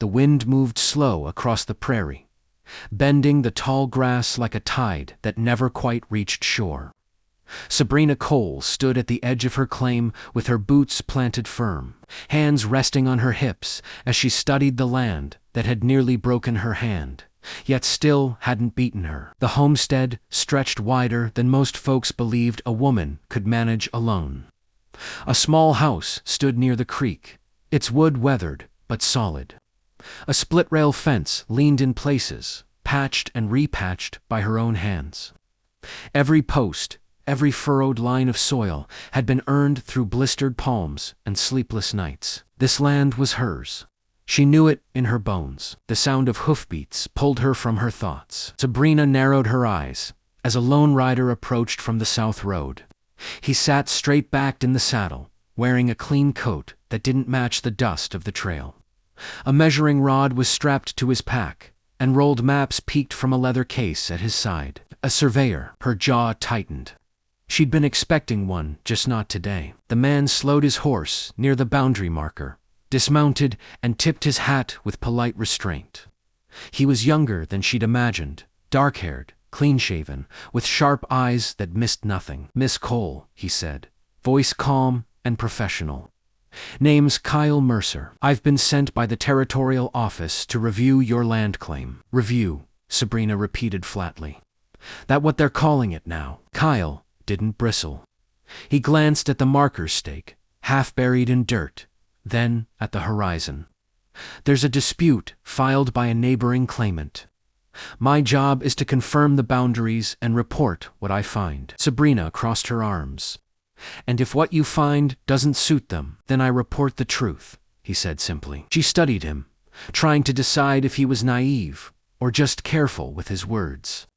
the wind moved slow across the prairie, bending the tall grass like a tide that never quite reached shore. Sabrina Cole stood at the edge of her claim with her boots planted firm, hands resting on her hips as she studied the land that had nearly broken her hand, yet still hadn't beaten her. The homestead stretched wider than most folks believed a woman could manage alone. A small house stood near the creek, its wood weathered but solid. A split-rail fence leaned in places, patched and repatched by her own hands. Every post, every furrowed line of soil had been earned through blistered palms and sleepless nights. This land was hers. She knew it in her bones. The sound of hoofbeats pulled her from her thoughts. Sabrina narrowed her eyes as a lone rider approached from the south road. He sat straight-backed in the saddle, wearing a clean coat that didn't match the dust of the trail. A measuring rod was strapped to his pack, and rolled maps peeked from a leather case at his side. A surveyor. Her jaw tightened. She'd been expecting one, just not today. The man slowed his horse near the boundary marker, dismounted, and tipped his hat with polite restraint. He was younger than she'd imagined, dark-haired, clean-shaven, with sharp eyes that missed nothing. "Miss Cole," he said, voice calm and professional. "Name's Kyle Mercer. I've been sent by the territorial office to review your land claim." "Review," Sabrina repeated flatly. "That what they're calling it now?" Kyle didn't bristle. He glanced at the marker stake, half buried in dirt, then at the horizon. "There's a dispute filed by a neighboring claimant. My job is to confirm the boundaries and report what I find." Sabrina crossed her arms. "And if what you find doesn't suit them, then I report the truth," he said simply. She studied him, trying to decide if he was naive or just careful with his words.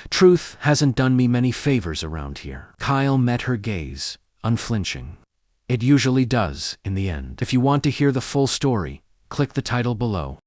"Truth hasn't done me many favors around here." Kyle met her gaze, unflinching. "It usually does, in the end. If you want to hear the full story, click the title below."